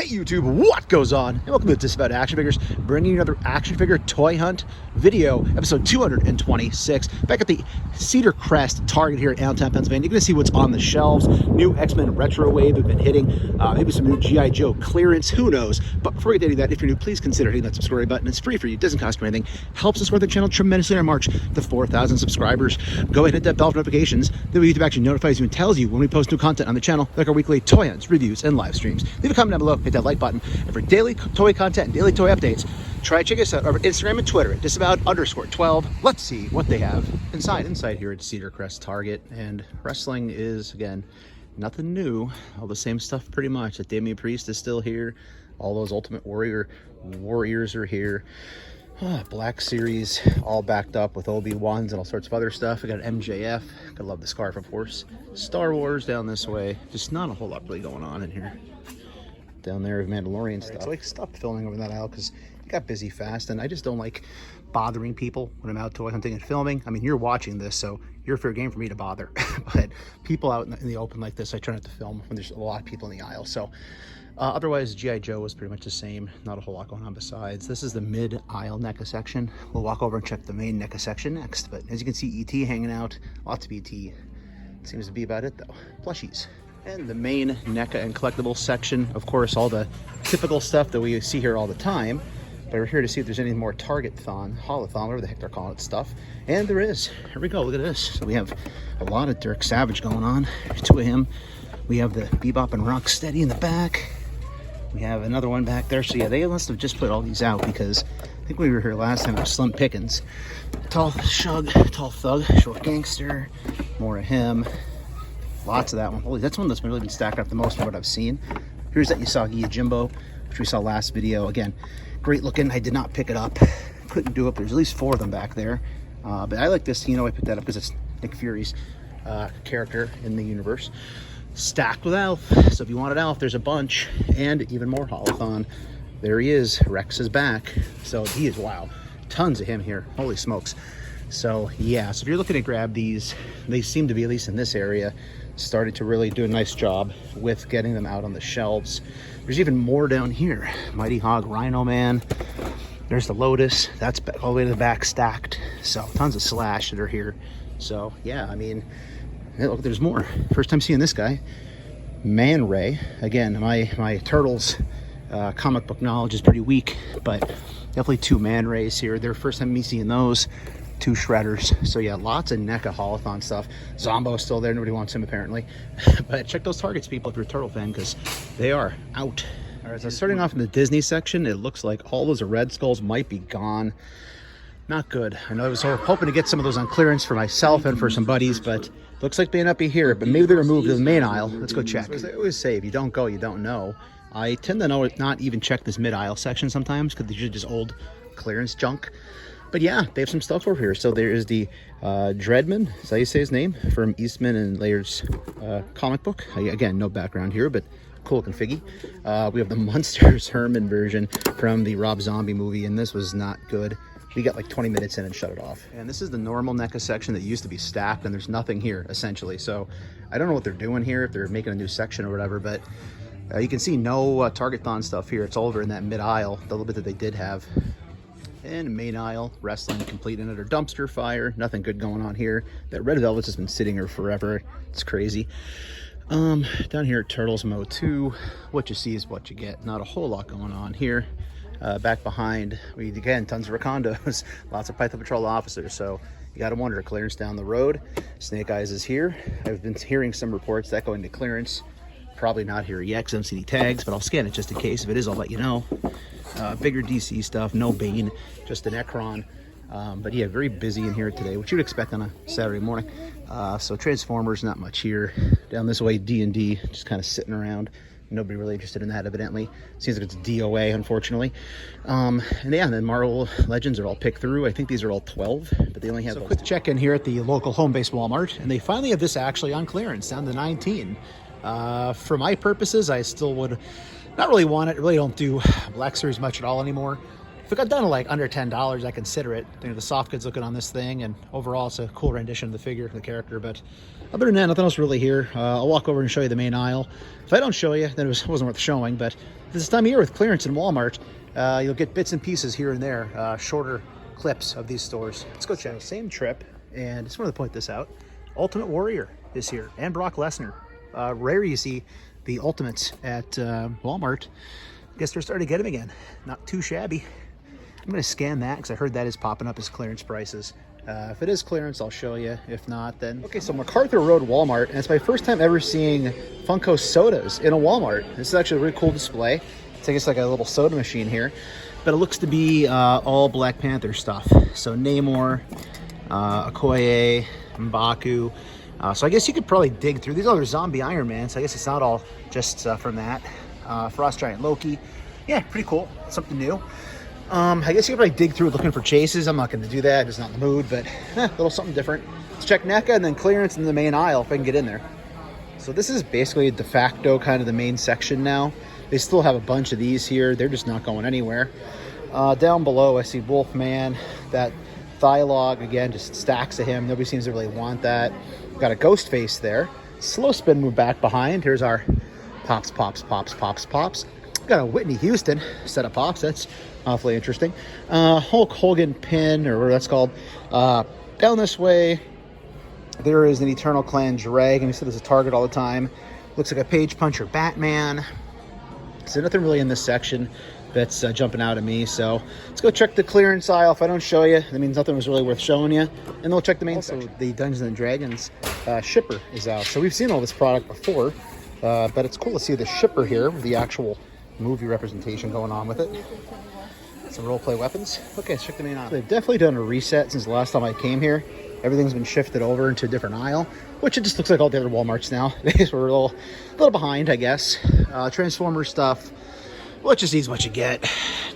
YouTube, what goes on? And welcome to Disavowed Action Figures, bringing you another action figure toy hunt video, episode 226. Back at the Cedar Crest Target here in Allentown, Pennsylvania. You're going to see what's on the shelves. New X-Men Retro Wave have been hitting. Maybe some new G.I. Joe clearance, who knows? But before we get into that, if you're new, please consider hitting that subscribe button. It's free for you, doesn't cost you anything. Helps us grow the channel tremendously in our march to 4,000 subscribers. Go ahead and hit that bell for notifications. That way YouTube actually notifies you and tells you when we post new content on the channel, like our weekly toy hunts, reviews, and live streams. Leave a comment down below, hit that like button. And for daily toy content and daily toy updates, try to check us out over Instagram and Twitter at Disavowed_12. Let's see what they have inside here at Cedar Crest Target. And wrestling is, again, nothing new. All the same stuff pretty much. The Damian Priest is still here. All those Ultimate Warriors are here. Black Series all backed up with Obi-Wans and all sorts of other stuff. We got MJF. Gotta love the scarf, of course. Star Wars down this way. Just not a whole lot really going on in here. Down there, Mandalorian stuff. So I stopped filming over that aisle because it got busy fast, and I just don't like bothering people when I'm out toy hunting and filming. I mean, you're watching this, so you're fair game for me to bother. But people out in the open like this, I try not to film when there's a lot of people in the aisle. So otherwise, G.I. Joe was pretty much the same. Not a whole lot going on besides. This is the mid-aisle NECA section. We'll walk over and check the main NECA section next. But as you can see, E.T. hanging out. Lots of E.T. Seems to be about it, though. Plushies. And the main NECA and collectibles section, of course, all the typical stuff that we see here all the time. But we're here to see if there's any more Haulathon, whatever the heck they're calling it, stuff. And there is. Here we go, look at this. So we have a lot of Dirk Savage going on. Two of him. We have the Bebop and Rocksteady in the back. We have another one back there. So yeah, they must have just put all these out because I think we were here last time. It was Slim Pickens. Tall Thug, Short Gangster. More of him. Lots of that one. Holy, that's one that's really been stacking up the most from what I've seen. Here's that Usagi Yojimbo, which we saw last video. Again, great looking. I did not pick it up. Couldn't do it. There's at least 4 of them back there. But I like this. You know, I picked that up because it's Nick Fury's character in the universe. Stacked with Alf. So if you wanted Alf, there's a bunch. And even more Haulathon. There he is. Rex is back. So he is, wow. Tons of him here. Holy smokes. So yeah, so if you're looking to grab these, they seem to be, at least in this area, started to really do a nice job with getting them out on the shelves. There's even more down here. Mighty Hog, Rhino Man. There's the Lotus. That's all the way to the back stacked. So tons of Slash that are here. So yeah, I mean, hey, look, there's more. First time seeing this guy. Man Ray. Again, my Turtles comic book knowledge is pretty weak, but definitely 2 Man Rays here. They're first time me seeing those. 2 Shredders. So yeah, lots of NECA Haulathon stuff. Zombo's still there. Nobody wants him apparently. But check those Targets, people, if you're a Turtle fan, because they are out. All right, so starting off in the Disney section, it looks like all those Red Skulls might be gone. Not good. I know I was hoping to get some of those on clearance for myself and for some buddies, but looks like they may not be here. But maybe they were moved to the main aisle. Let's go check. As I always say, if you don't go, you don't know. I tend to not even check this mid-aisle section sometimes because these are just old clearance junk. But yeah, they have some stuff over here. So there is the Dreadman, is that how you say his name? From Eastman and Layer's comic book. Again, no background here, but cool looking figgy. We have the Monsters Herman version from the Rob Zombie movie, and this was not good. We got like 20 minutes in and shut it off. And this is the normal NECA section that used to be stacked, and there's nothing here, essentially. So I don't know what they're doing here, if they're making a new section or whatever, but you can see no Target-thon stuff here. It's all over in that mid-aisle, the little bit that they did have. And main aisle, wrestling complete in it, or dumpster fire. Nothing good going on here. That Red Velvet's has been sitting here forever. It's crazy. Down here at Turtles MOTU, what you see is what you get. Not a whole lot going on here. Back behind, again, tons of Rakondos. Lots of Python Patrol officers. So you got to wonder, clearance down the road. Snake Eyes is here. I've been hearing some reports that going to clearance. Probably not here yet because I don't see any tags, but I'll scan it just in case. If it is, I'll let you know. Bigger DC stuff, no Bane, just an Ekron. But yeah, very busy in here today, which you'd expect on a Saturday morning. So Transformers, not much here. Down this way, D&D, just kind of sitting around. Nobody really interested in that, evidently. Seems like it's DOA, unfortunately. And yeah, and then Marvel Legends are all picked through. I think these are all 12, but they only have... So quick check-in here at the local home-based Walmart, and they finally have this actually on clearance, down to 19. For my purposes, I still would not really want it. I really don't do Black Series much at all anymore. If it got done to like under $10, I consider it. You know, the soft goods looking on this thing, and overall it's a cool rendition of the figure, the character. But other than that, nothing else really here. I'll walk over and show you the main aisle. If I don't show you, then it wasn't worth showing. But this time of year with clearance in Walmart, you'll get bits and pieces here and there, shorter clips of these stores. Let's go check. Same trip, and just wanted to point this out. Ultimate Warrior is here, and Brock Lesnar. Rare you see the Ultimates at Walmart. I guess they're starting to get them again. Not too shabby. I'm going to scan that because I heard that is popping up as clearance prices. If it is clearance, I'll show you. If not, then... Okay, so MacArthur Road Walmart, and it's my first time ever seeing Funko Sodas in a Walmart. This is actually a really cool display. It's, I guess, like a little soda machine here. But it looks to be all Black Panther stuff. So Namor, Okoye, M'Baku. So I guess you could probably dig through these other zombie Iron Man. So I guess it's not all just from that. Frost Giant Loki. Yeah, pretty cool. Something new. I guess you could probably dig through looking for chases. I'm not going to do that. I'm just not in the mood, but a little something different. Let's check NECA and then clearance in the main aisle if I can get in there. So this is basically de facto kind of the main section now. They still have a bunch of these here. They're just not going anywhere. Down below, I see Wolfman. That Thylaug, again, just stacks of him. Nobody seems to really want that. We've got a ghost face there. Slow spin move back behind. Here's our pops. Got a Whitney Houston set of pops. That's awfully interesting. Hulk Hogan pin, or whatever that's called. Down this way, there is an Eternal Clan Dragon. We said there's a Target all the time. Looks like a Page Puncher Batman. So nothing really in this section that's jumping out at me. So let's go check the clearance aisle. If I don't show you, that means nothing was really worth showing you. And then we'll check the main section. The Dungeons and Dragons shipper is out. So we've seen all this product before, but it's cool to see the shipper here with the actual movie representation going on with it. Some roleplay weapons. Okay, let's check the main aisle. They've definitely done a reset since the last time I came here. Everything's been shifted over into a different aisle, which it just looks like all the other Walmarts now. We're a little behind, I guess. Transformer stuff. Well, it just needs what you get.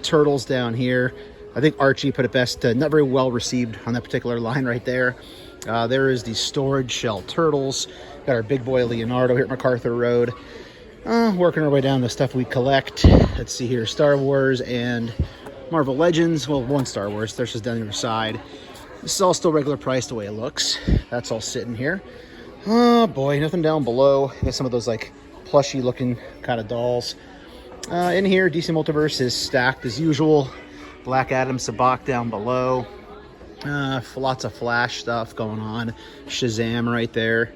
Turtles down here. I think Archie put it best. Not very well received on that particular line right there. There is the Storage Shell Turtles. Got our big boy Leonardo here at MacArthur Road. Working our way down the stuff we collect. Let's see here. Star Wars and Marvel Legends. Well, one Star Wars. There's just down the other side. This is all still regular price the way it looks. That's all sitting here. Oh boy, nothing down below. Got some of those like plushy looking kind of dolls. In here, DC Multiverse is stacked as usual. Black Adam Sabak down below. Lots of Flash stuff going on. Shazam right there.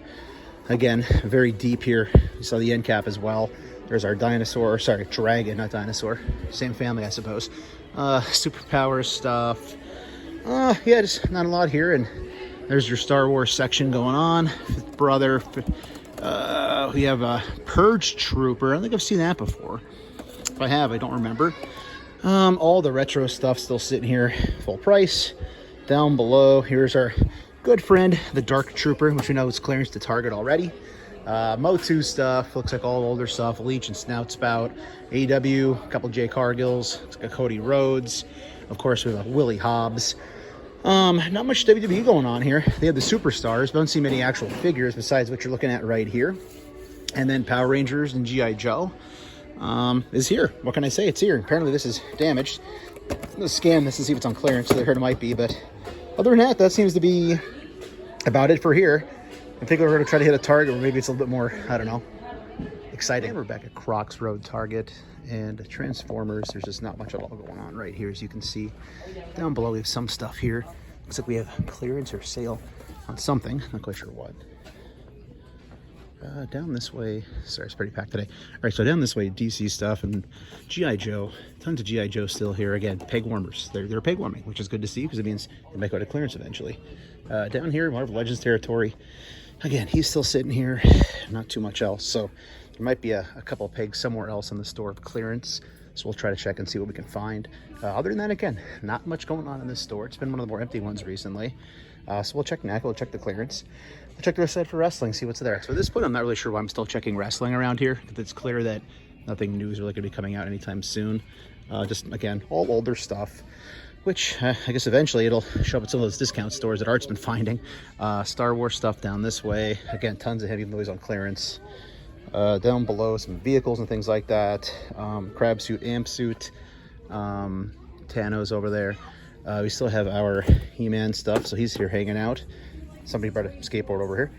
Again, very deep here. You saw the end cap as well. There's our dinosaur, sorry, dragon, not dinosaur. Same family, I suppose. Superpowers stuff. Yeah, just not a lot here. And there's your Star Wars section going on. Fifth Brother. We have a Purge Trooper. I don't think I've seen that before. If I have, I don't remember. All the retro stuff still sitting here, full price. Down below, here's our good friend, the Dark Trooper, which we know is clearance to Target already. MOTU stuff, looks like all older stuff. Leech and Snout Spout. AEW, a couple J. Cargills. Looks like a Cody Rhodes. Of course, we have a Willie Hobbs. Not much WWE going on here. They have the Superstars. Don't see many actual figures besides what you're looking at right here. And then Power Rangers and G.I. Joe is here. What can I say? It's here. Apparently this is damaged. I'm going to scan this and see if it's on clearance. So I heard it might be, but other than that, that seems to be about it for here. I think we're going to try to hit a Target, or maybe it's a little bit more, I don't know, exciting. We're back at Crocs Road Target and Transformers. There's just not much at all going on right here, as you can see. Down below, we have some stuff here. Looks like we have clearance or sale on something. Not quite sure what. Down this way, sorry, it's pretty packed today. All right, so down this way, DC stuff and G.I. Joe. Tons of G.I. Joe still here. Again, peg warmers. They're peg warming, which is good to see because it means it might go to clearance eventually. Down here, Marvel Legends territory. Again, he's still sitting here. Not too much else. So there might be a couple of pegs somewhere else in the store of clearance. So we'll try to check and see what we can find. Other than that, again, not much going on in this store. It's been one of the more empty ones recently. So we'll check NECA, we'll check the clearance. We'll check the rest side for wrestling, see what's there. So at this point, I'm not really sure why I'm still checking wrestling around here. It's clear that nothing new is really going to be coming out anytime soon. Just, again, all older stuff, which I guess eventually it'll show up at some of those discount stores that Art's been finding. Star Wars stuff down this way. Again, tons of heavy boys on clearance. Down below, some vehicles and things like that. Crab suit, amp suit. Thanos over there. We still have our He-Man stuff, so he's here hanging out. Somebody brought a skateboard over here.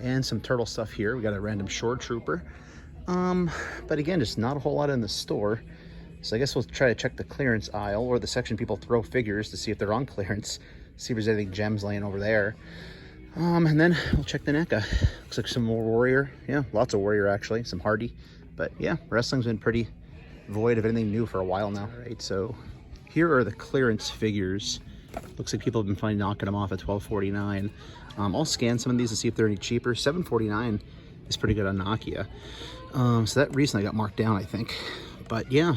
And some turtle stuff here. We got a random Shore Trooper. But again, just not a whole lot in the store. So I guess we'll try to check the clearance aisle or the section people throw figures to see if they're on clearance. See if there's anything gems laying over there. And then we'll check the NECA. Looks like some more Warrior. Yeah, lots of Warrior actually. Some Hardy. But yeah, wrestling's been pretty void of anything new for a while now. All right, so here are the clearance figures. Looks like people have been knocking them off at $12.49. I'll scan some of these to see if they're any cheaper. $7.49 is pretty good on Nokia. So that recently got marked down, I think. But yeah,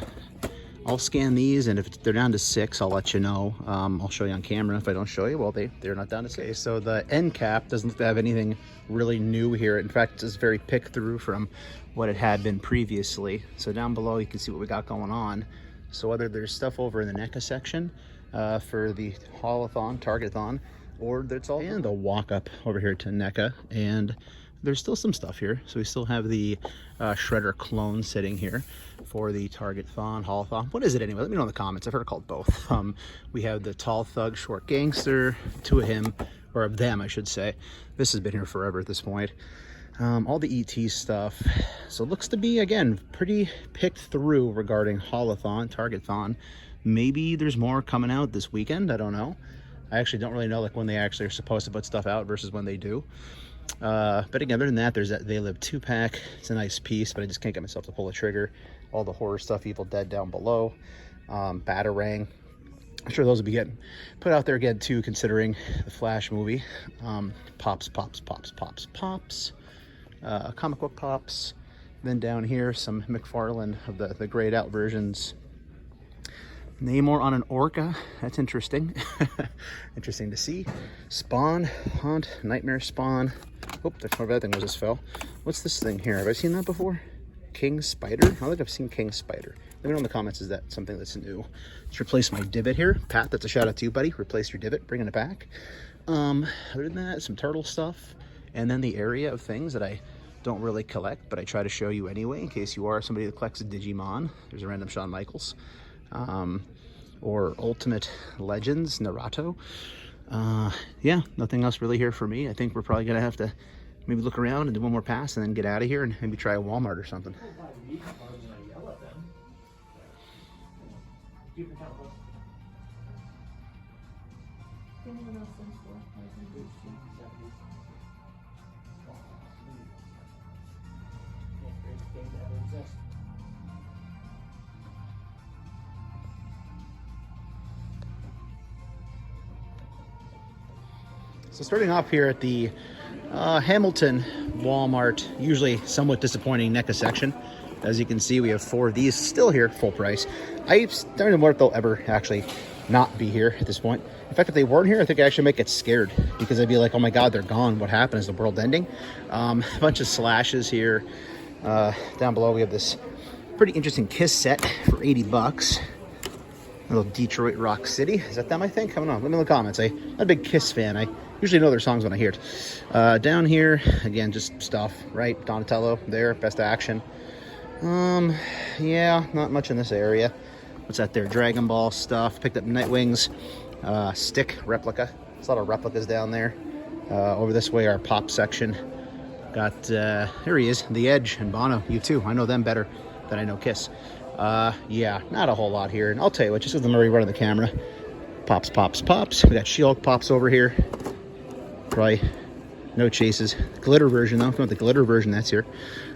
I'll scan these, and if they're down to $6, I'll let you know. I'll show you on camera. If I don't show you, well, they're not down to $6. Okay, so the end cap doesn't have anything really new here. In fact, it's very picked through from what it had been previously. So down below, you can see what we got going on. So whether there's stuff over in the NECA section for the Haulathon, Targetathon, or there's all and the walk up over here to NECA, and there's still some stuff here. So we still have the Shredder clone sitting here for the Targetathon, Haulathon. What is it anyway? Let me know in the comments. I've heard it called both. We have the Tall Thug, Short Gangster, two of him, or of them, I should say. This has been here forever at this point. All the ET stuff. So it looks to be, again, pretty picked through regarding Haulathon, Targetathon. Maybe there's more coming out this weekend. I don't know. I actually don't really know like when they actually are supposed to put stuff out versus when they do. But again, other than that, there's that They Live 2-pack. It's a nice piece, but I just can't get myself to pull the trigger. All the horror stuff, Evil Dead down below. Batarang. I'm sure those will be getting put out there again too, considering the Flash movie. Pops. Comic book pops. Then down here, some McFarlane of the grayed out versions. Namor on an orca. That's interesting. Interesting to see. Spawn, Haunt, Nightmare Spawn. Oh, that's my bad thing. Just fell. What's this thing here? Have I seen that before? King Spider? I don't think I've seen King Spider. Let me know in the comments, is that something that's new? Let's replace my divot here. Pat, that's a shout out to you, buddy. Replace your divot, bringing it back. Other than that, some turtle stuff. And then the area of things that I don't really collect, but I try to show you anyway, in case you are somebody that collects a Digimon. There's a random Shawn Michaels. Or Ultimate Legends, Naruto. Yeah, nothing else really here for me. I think we're probably going to have to maybe look around and do one more pass and then get out of here and maybe try a Walmart or something. So starting off here at the Hamilton Walmart, usually somewhat disappointing NECA section. As you can see, we have 4 of these still here, full price. I don't know if they'll ever actually not be here at this point. In fact, if they weren't here, I think I actually might get scared because I'd be like, oh my God, they're gone. What happened? Is the world ending? A bunch of slashes here. Down below, we have this pretty interesting Kiss set for 80 bucks. A little Detroit Rock City. Is that them, I think? I don't know. Let me know in the comments. I'm a big Kiss fan. I usually know their songs when I hear it. Down here, again, just stuff, right? Donatello there, Best Action. Yeah, not much in this area. What's that there? Dragon Ball stuff. Picked up Nightwing's stick replica. There's a lot of replicas down there. Over this way, our pop section. Got, here he is, The Edge and Bono, U2. I know them better than I know Kiss. Yeah, not a whole lot here. And I'll tell you what, just because I'm already running the camera. Pops. We got She-Hulk pops over here. Probably no chases. Glitter version, though. If you want the glitter version, that's here.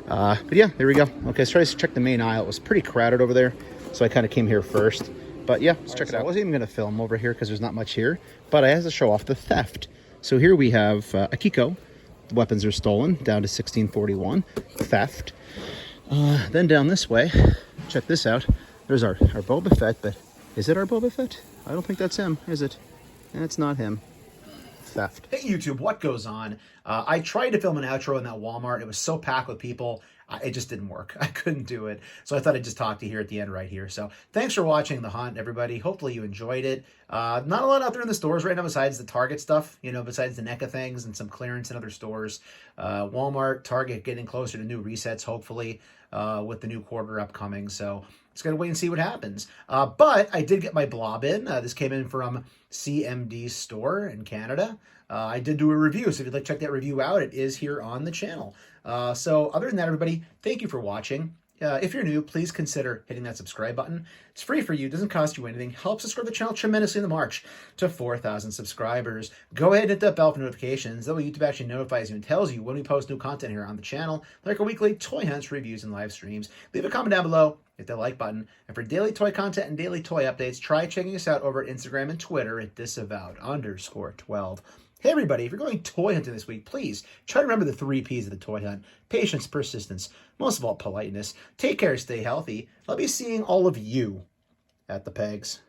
But yeah, there we go. Okay, let's try to check the main aisle. It was pretty crowded over there, so I kind of came here first. But yeah, let's check it out. I wasn't even going to film over here because there's not much here, but I have to show off the theft. So here we have Akiko. The weapons are stolen, down to $16.41. Theft. Then down this way, check this out. There's our Boba Fett, but is it our Boba Fett? I don't think that's him, is it? That's not him. Theft. Hey YouTube, what goes on? I tried to film an outro in that Walmart. It was so packed with people. It just didn't work. I couldn't do it. So I thought I'd just talk to you here at the end right here. So thanks for watching the hunt, everybody. Hopefully you enjoyed it. Not a lot out there in the stores right now besides the Target stuff, you know, besides the NECA things and some clearance in other stores. Walmart, Target getting closer to new resets, hopefully, with the new quarter upcoming. So just got to wait and see what happens. But I did get my blob in. This came in from CMD's store in Canada. I did do a review, so if you'd like to check that review out, it is here on the channel. So other than that, everybody, thank you for watching. If you're new, please consider hitting that subscribe button. It's free for you, doesn't cost you anything, helps us grow the channel tremendously in the march to 4,000 subscribers. Go ahead and hit that bell for notifications. That way YouTube actually notifies you and tells you when we post new content here on the channel, like our weekly toy hunts, reviews, and live streams. Leave a comment down below, hit that like button. And for daily toy content and daily toy updates, try checking us out over at Instagram and Twitter at Disavowed_12. Hey everybody, if you're going toy hunting this week, please try to remember the 3 Ps of the toy hunt. Patience, persistence, most of all politeness. Take care, stay healthy. I'll be seeing all of you at the pegs.